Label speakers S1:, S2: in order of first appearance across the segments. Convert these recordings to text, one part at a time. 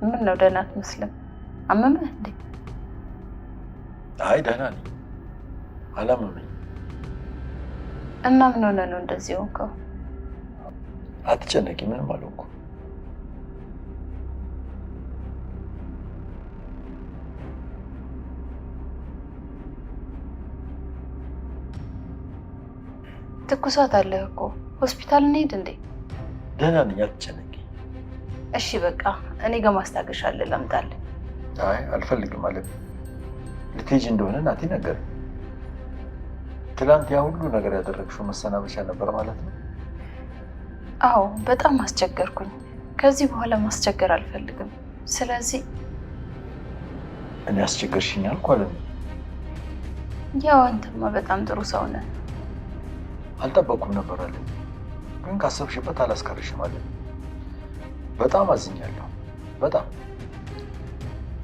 S1: ምን ነው ደህና አትመስልም? አመመህ እንዴ?
S2: አይ ደህና ነኝ፣ አላመመኝ።
S1: እና ምን ሆነ ነው እንደዚህ ሆንከው?
S2: አትጨነቂ፣ ምንም አልሆንኩም።
S1: ትኩሳት አለህ እኮ ሆስፒታል እንሂድ እንዴ?
S2: ደህና ነኝ፣ አትጨነቂ።
S1: እሺ በቃ እኔ ጋር ማስታገሻ አለ ላምጣልህ።
S2: አይ አልፈልግም ማለት ልትሄጂ እንደሆነ ናቲ ነገር። ትላንት ያ ሁሉ ነገር ያደረግሽው መሰናበቻ ነበር ማለት ነው?
S1: አዎ በጣም አስቸገርኩኝ። ከዚህ በኋላ ማስቸገር አልፈልግም። ስለዚህ
S2: እኔ አስቸገርሽኝ አልኩ አለ።
S1: ያው አንተማ በጣም ጥሩ ሰው ነህ።
S2: አልጠበቅኩም ነበር አለ። ግን ካሰብሽበት አላስቀርሽም አለ። በጣም አዝኛለሁ። በጣም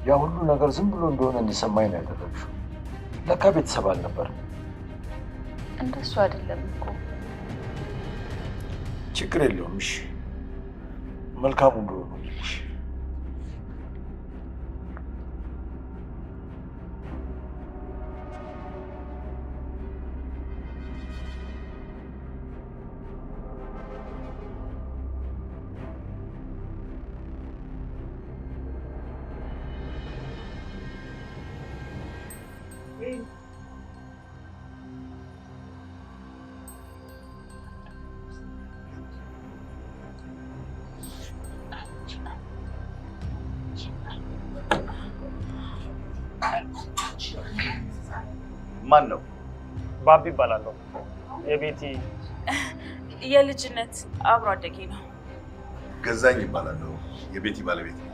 S2: ያ ሁሉ ነገር ዝም ብሎ እንደሆነ እንዲሰማኝ ነው ያደረግሽው። ለካ ቤተሰብ አልነበርም።
S1: እንደሱ አይደለም እኮ።
S2: ችግር የለውም። እሺ መልካም ሁሉ ይሁንልሽ።
S3: ማን ነው?
S4: ባቢ ይባላለሁ። የቤቲ
S5: የልጅነት አብሮ አደጌ ነው።
S3: ገዛኝ ይባላለሁ። የቤቲ ባለቤት ነው።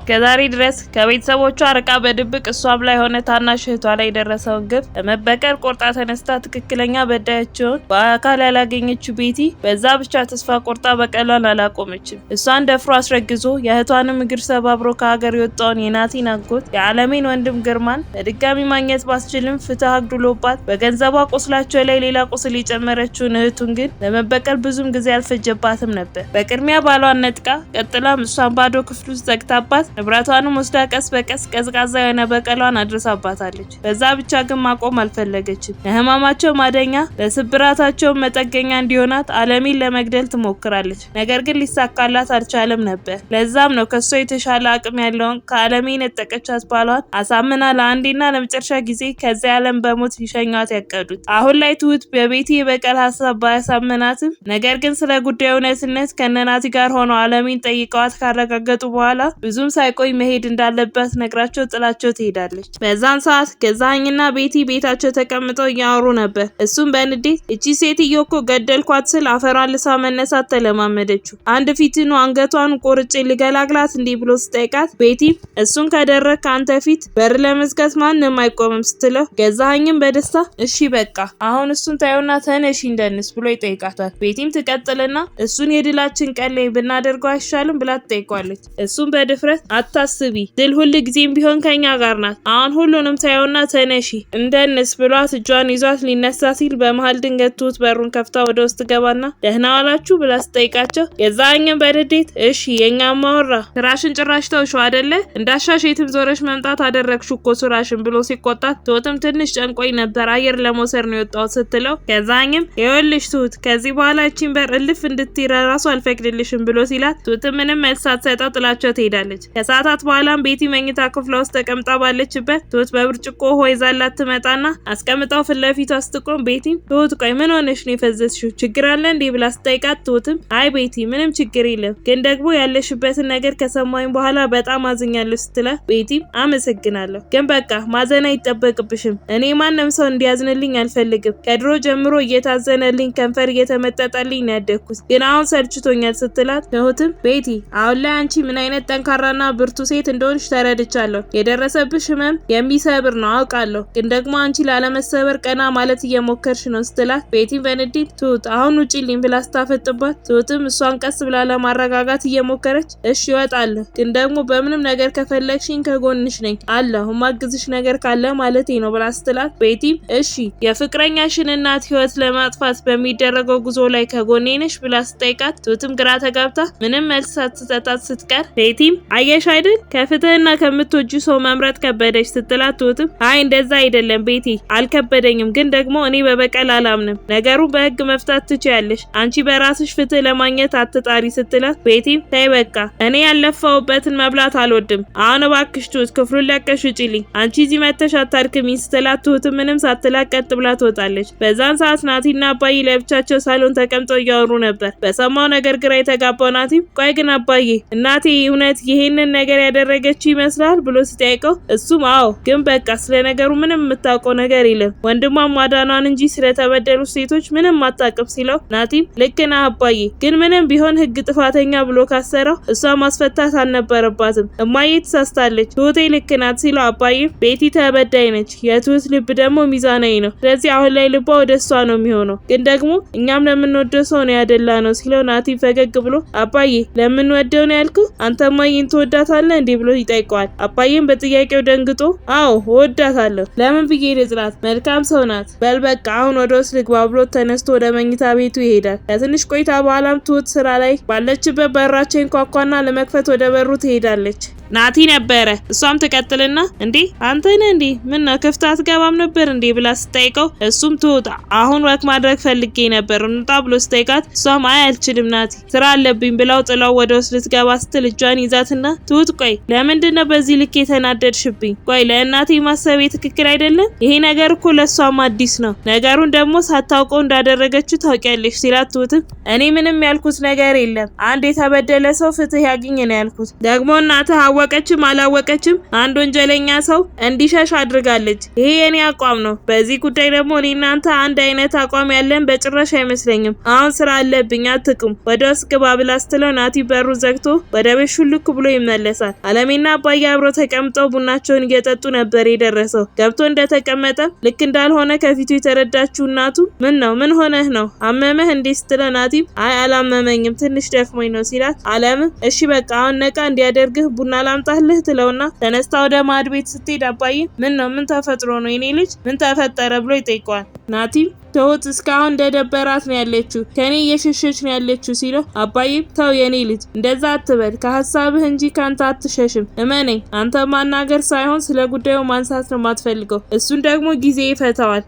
S5: ከዛሬ ድረስ ከቤተሰቦቿ ርቃ በድብቅ እሷም ላይ ሆነ ታናሽ እህቷ ላይ የደረሰውን ግፍ ለመበቀል ቆርጣ ተነስታ ትክክለኛ በዳያቸውን በአካል ያላገኘችው ቤቲ በዛ ብቻ ተስፋ ቆርጣ በቀሏን አላቆመችም። እሷን ደፍሮ አስረግዞ የእህቷንም እግር ሰባብሮ ከሀገር የወጣውን የናቲን አጎት የዓለሜን ወንድም ግርማን በድጋሚ ማግኘት ባስችልም ፍትህ አግድሎባት በገንዘቧ ቁስላቸው ላይ ሌላ ቁስል የጨመረችውን እህቱን ግን ለመበቀል ብዙም ጊዜ አልፈጀባትም ነበር። በቅድሚያ ባሏን ነጥቃ ቀጥላም እሷን ባዶ ክፍል ውስጥ ዘግታባት ንብረቷንም ወስዳ ቀስ በቀስ ቀዝቃዛ የሆነ በቀሏን አድርሳባታለች። በዛ ብቻ ግን ማቆም አልፈለገችም። ለህመማቸው ማደኛ ለስብራታቸው መጠገኛ እንዲሆናት ዓለሜን ለመግደል ትሞክራለች። ነገር ግን ሊሳካላት አልቻለም ነበር። ለዛም ነው ከሷ የተሻለ አቅም ያለውን ከዓለሜ የነጠቀቻት ባሏን አሳምና ለአንዴና ለመጨረሻ ጊዜ ከዚያ ዓለም በሞት ሊሸኟት ያቀዱት። አሁን ላይ ትሁት በቤቲ የበቀል ሀሳብ ባያሳምናትም ነገር ግን ስለ ጉዳዩ እውነትነት ከነናቲ ጋር ሆነው ዓለሜን ጠይቀዋት ካረጋገጡ በኋላ ብዙም ሳይቆይ መሄድ እንዳለባት ነግራቸው ጥላቸው ትሄዳለች። በዛን ሰዓት ገዛኸኝና ቤቲ ቤታቸው ተቀምጠው እያወሩ ነበር። እሱም በንዴት እቺ ሴትዮ እኮ ገደልኳት ስል አፈሯን ልሳ መነሳት ተለማመደችው። አንድ ፊትኑ አንገቷን ቆርጬ ልገላግላት እንዲህ ብሎ ስጠይቃት ቤቲ እሱን ከደረክ አንተ ፊት በር ለመዝጋት ማንም አይቆምም ስትለው ገዛኸኝም በደስታ እሺ በቃ አሁን እሱን ታየውና ተነሺ እንደንስ ብሎ ይጠይቃታል። ቤቲም ትቀጥልና እሱን የድላችን ቀን ላይ ብናደርገው አይሻልም ብላ ትጠይቋለች። እሱም በድፍረት አታስቢ፣ ድል ሁሉ ጊዜም ቢሆን ከኛ ጋር ናት። አሁን ሁሉንም ታየውና ተነሺ እንደንስ ብሏት እጇን ይዟት ሊነሳ ሲል በመሃል ድንገት ትሁት በሩን ከፍታ ወደ ውስጥ ገባና ደህና ዋላችሁ ብላ ስጠይቃቸው ገዛኸኝም በንዴት እሺ የኛ ማወራ ስራሽን ጭራሽ ተውሽው አይደለ? እንዳሻሽ የትም ዞረሽ መምጣት አደረግሽው እኮ ስራሽን ብሎ ሲቆጣት ትሁትም ትንሽ ጨንቆኝ ነበር አየር ለመውሰድ ነው የወጣሁት ስትለው ገዛኸኝም ይኸውልሽ ትሁት ከዚህ በኋላ እቺን በር እልፍ እንድትይራ ራሱ አልፈቅድልሽም ብሎ ሲላት ትሁትም ምንም መልስ ሳትሰጠው ጥላቸው ትሄዳለች። ከሰዓታት በኋላም ቤቲ መኝታ ክፍሏ ውስጥ ተቀምጣ ባለችበት ትሁት በብርጭቆ ውሃ ይዛላት ትመጣና አስቀምጣው ፊት ለፊቷ ስትቆም ቤቲም ትሁት ቆይ ምን ሆነሽ ነው የፈዘዝሽው? ችግር አለ እንዴ ብላ ስጠይቃት ትሁትም አይ ቤቲ ምንም ችግር የለም ግን ደግሞ ያለሽበትን ነገር ከሰማኝ በኋላ በጣም አዝኛለሁ ስትላት ቤቲም አመሰግናለሁ ግን በቃ ማዘን አይጠበቅብሽም። እኔ ማንም ሰው እንዲያዝንልኝ አልፈልግም። ከድሮ ጀምሮ እየታዘነልኝ ከንፈር እየተመጠጠልኝ ነው ያደግኩት ግን አሁን ሰልችቶኛል ስትላት ትሁትም ቤቲ አሁን ላይ አንቺ ምን አይነት ጠንካራና ብርቱ ሴት እንደሆንሽ ተረድቻለሁ። የደረሰብሽ ህመም የሚሰብር ነው አውቃለሁ፣ ግን ደግሞ አንቺ ላለመሰበር ቀና ማለት እየሞከርሽ ነው ስትላት ቤቲም በንዴት ትሁት አሁን ውጪልኝ ብላ ስታፈጥባት ትሁትም እሷን ቀስ ብላ ለማረጋጋት እየሞከረች እሺ እወጣለሁ፣ ግን ደግሞ በምንም ነገር ከፈለግሽኝ ከጎንሽ ነኝ አለሁ ማግዝሽ ነገር ካለ ማለቴ ነው ብላ ስትላት ቤቲም እሺ የፍቅረኛሽን እናት ህይወት ለማጥፋት በሚደረገው ጉዞ ላይ ከጎኔ ነሽ ብላ ስጠይቃት ትሁትም ግራ ተጋብታ ምንም መልስ ሳትሰጣት ስትቀር ቤቲም አየሽ አይደል ከፍትህና ከምትወጁ ሰው መምረጥ ከበደሽ ስትላት ትሁትም አይ እንደዛ አይደለም ቤቲ አልከበደኝም፣ ግን ደግሞ እኔ በበቀል አላምንም፣ ነገሩ በህግ መፍታት ትችያለሽ፣ አንቺ በራስሽ ፍትህ ለማግኘት አትጣሪ ስትላት ቤቲም ተይ በቃ እኔ ያለፈውበትን መብላት አልወድም፣ አሁን እባክሽ ትሁት ክፍሉን ለቀሽ ውጪልኝ፣ አንቺ እዚህ መተሽ አታድክሚኝ ስትላት ትሁትም ምንም ሳትላት ቀጥ ብላ ትወጣለች። በዛን ሰዓት ናቲና አባዬ ለብቻቸው ሳሎን ተቀምጠው እያወሩ ነበር። በሰማው ነገር ግራ የተጋባው ናቲም ቆይ ግን አባዬ እናቴ እውነት ይሄንን ነገር ያደረገችው ይመስላል ብሎ ሲጠይቀው እሱም አዎ ግን በቃ ስለ ነገሩ ምንም የምታውቀው ነገር የለም ወንድሟ ማዳኗን እንጂ ስለተበደሉ ሴቶች ምንም አታውቅም ሲለው ናቲም ልክ ነህ አባዬ፣ ግን ምንም ቢሆን ህግ ጥፋተኛ ብሎ ካሰረው እሷ ማስፈታት አልነበረባትም፣ እማዬ ተሳስታለች፣ ትሁቴ ልክ ናት ሲለው አባዬ ቤቲ ተበዳይ ነች፣ የትሁት ልብ ደግሞ ሚዛናዊ ነው፣ ስለዚህ አሁን ላይ ልቧ ወደ እሷ ነው የሚሆነው፣ ግን ደግሞ እኛም ለምንወደው ሰው ነው ያደላ ነው ሲለው ናቲም ፈገግ ብሎ አባዬ ለምንወደው ነው ያልኩህ አንተ እማዬን ትወዳታለህ እንዴ ብሎ ይጠይቀዋል። አባዬም በጥያቄው ደንግጦ አዎ እወዳታለሁ፣ ለምን ብዬ ልጥላት፣ መልካም ሰው ናት፣ በል በቃ አሁን ወደ ውስጥ ልግባ ብሎ ተነስቶ ወደ መኝታ ቤቱ ይሄዳል። ከትንሽ ቆይታ በኋላም ትሁት ስራ ላይ ባለችበት በራቸው ይንኳኳና ለመክፈት ወደ በሩ ትሄዳለች። ናቲ ነበረ። እሷም ትቀጥልና እንዴ አንተ ነህ እንዴ ምን ነው ክፍት አትገባም ነበር እንዴ ብላ ስጠይቀው እሱም ትሁት አሁን ወክ ማድረግ ፈልጌ ነበር እንጣ ብሎ ስጠይቃት እሷም አይ አልችልም ናቲ ስራ አለብኝ ብላው ጥላው ወደ ውስጥ ልትገባ ስትል እጇን ይዛትና ትሁት ቆይ ለምንድነው በዚህ ልክ የተናደድሽብኝ? ቆይ ለእናቴ ማሰቤ ትክክል አይደለም? ይሄ ነገር እኮ ለሷም አዲስ ነው፣ ነገሩን ደግሞ ሳታውቀው እንዳደረገችው ታውቂያለሽ ሲላት ትሁትም እኔ ምንም ያልኩት ነገር የለም፣ አንድ የተበደለ ሰው ፍትህ ያግኝ ነው ያልኩት፣ ደግሞ እናትህ አወቀችም አላወቀችም አንድ ወንጀለኛ ሰው እንዲሸሽ አድርጋለች፣ ይሄ የኔ አቋም ነው፣ በዚህ ጉዳይ ደግሞ እኔ እናንተ አንድ አይነት አቋም ያለን በጭራሽ አይመስለኝም፣ አሁን ስራ አለብኝ አትቅም ወደ ውስጥ ግባ ብላ ስትለው ናቲ በሩ ዘግቶ ወደ ቤት ሹልክ ብሎ ይመለሳል። አለሜና አባዬ አብረው ተቀምጠው ቡናቸውን እየጠጡ ነበር የደረሰው። ገብቶ እንደተቀመጠ ልክ እንዳልሆነ ከፊቱ የተረዳችው እናቱ ምን ነው ምን ሆነህ ነው አመመህ እንዴ ስትለው ናቲም አይ አላመመኝም ትንሽ ደክሞኝ ነው ሲላት አለምም እሺ በቃ አሁን ነቃ እንዲያደርግህ ቡና ላምጣልህ ትለውና ተነስታ ወደ ማድ ቤት ስትሄድ አባዬ ምን ነው ምን ተፈጥሮ ነው የኔ ልጅ ምን ተፈጠረ ብሎ ይጠይቀዋል። ናቲም ትሁት እስካሁን እንደደበራት ነው ያለችው ከኔ እየሸሸች ነው ያለችው ሲለው አባዬ ተው የኔ ልጅ እንደዛ አትበል ከሀሳብህ እንጂ ካንተ አትሸሽም እመነኝ አንተ ማናገር ሳይሆን ስለ ጉዳዩ ማንሳት ነው የማትፈልገው እሱን ደግሞ ጊዜ ይፈታዋል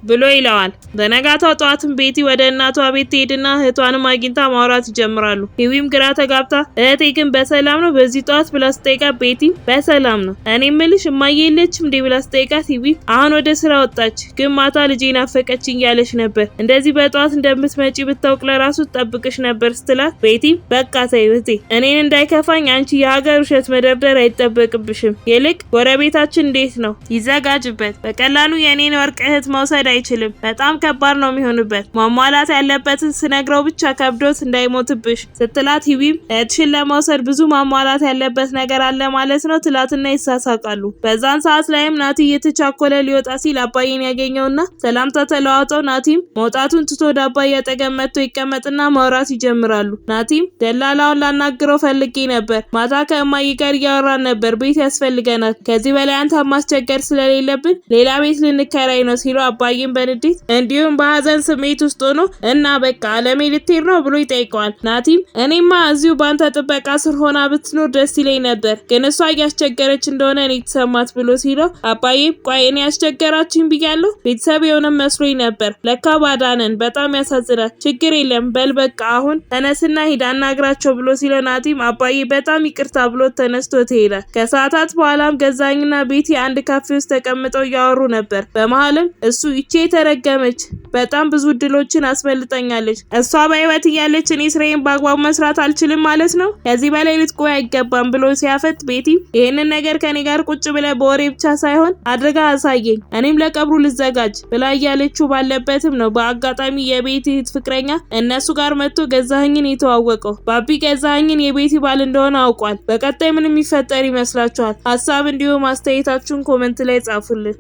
S5: ብሎ ይለዋል። በነጋታው ጠዋትም ቤቲ ወደ እናቷ ቤት ትሄድና እህቷንም አግኝታ ማውራት ይጀምራሉ። ሂዊም ግራ ተጋብታ እህቴ ግን በሰላም ነው በዚህ ጠዋት ብላ ስጠይቃት ቤቲም በሰላም ነው እኔ እምልሽ እማዬ የለችም እንዴ ብላ ስጠይቃት ሂዊ አሁን ወደ ስራ ወጣች ግን ማታ ልጄ ናፈቀችኝ ያለች ነበር እንደዚህ በጠዋት እንደምትመጪ ብታውቅ ለራሱ ጠብቅሽ ነበር ስትላት ቤቲም በቃ ተይ እህቴ እኔን እንዳይከፋኝ አንቺ የሀገር ውሸት መደርደር አይጠበቅብሽም ይልቅ ጎረቤታችን እንዴት ነው ይዘጋጅበት በቀላሉ የኔን ወርቅ እህት መውሰድ አይችልም በጣም ከባድ ነው የሚሆንበት ማሟላት ያለበትን ስነግረው ብቻ ከብዶት እንዳይሞትብሽ ስትላት ሂዊም እህትሽን ለመውሰድ ብዙ ማሟላት ያለበት ነገር አለ ማለት ነው ትላትና ይሳሳቃሉ። በዛን ሰዓት ላይም ናቲ እየተቻኮለ ሊወጣ ሲል አባዬን ያገኘውና ሰላምታ ተለዋውጠው ናቲም መውጣቱን ትቶ ወደ አባዬ አጠገብ መጥቶ ይቀመጥና ማውራት ይጀምራሉ። ናቲም ደላላውን ላናግረው ፈልጌ ነበር ማታ ከእማዬ ጋር እያወራን ነበር ቤት ያስፈልገናል ከዚህ በላይ አንተ ማስቸገር ስለሌለብን ሌላ ቤት ልንከራይ ነው ሲሉ አባዬ በንዴት እንዲሁም በሀዘን ስሜት ውስጥ ሆኖ እና በቃ አለሜ ልትሄድ ነው ብሎ ይጠይቀዋል። ናቲም እኔማ እዚሁ ባንተ ጥበቃ ስር ሆና ብትኖር ደስ ይለኝ ነበር ግን እሷ እያስቸገረች እንደሆነ እኔ ተሰማት ብሎ ሲለው አባዬ ቆይ እኔ ያስቸገራችኝ ብያለሁ ቤተሰብ የሆነ መስሎኝ ነበር ለካ ባዳነን በጣም ያሳዝናል ችግር የለም በል በቃ አሁን ተነስና ሂድ አናግራቸው ብሎ ሲለው ናቲም አባዬ በጣም ይቅርታ ብሎ ተነስቶ ትሄዳል። ከሰዓታት በኋላም ገዛኝና ቤቲ አንድ ካፌ ውስጥ ተቀምጠው እያወሩ ነበር። በመሀልም እሱ ይቺ የተረገመች በጣም ብዙ እድሎችን አስበልጠኛለች። እሷ በህይወት እያለች እኔ ስራዬን በአግባቡ መስራት አልችልም ማለት ነው? ከዚህ በላይ ልትቆይ አይገባም ብሎ ሲያፈጥ ቤቲ ይሄንን ነገር ከኔ ጋር ቁጭ ብለህ በወሬ ብቻ ሳይሆን አድርጋ አሳየኝ፣ እኔም ለቀብሩ ልዘጋጅ ብላ እያለችው ባለበትም ነው በአጋጣሚ የቤቲ ፍቅረኛ እነሱ ጋር መጥቶ ገዛኸኝን የተዋወቀው። ባቢ ገዛኸኝን የቤቲ ባል እንደሆነ አውቋል። በቀጣይ ምን የሚፈጠር ይመስላችኋል? ሀሳብ እንዲሁም አስተያየታችሁን ኮሜንት ላይ ጻፉልን።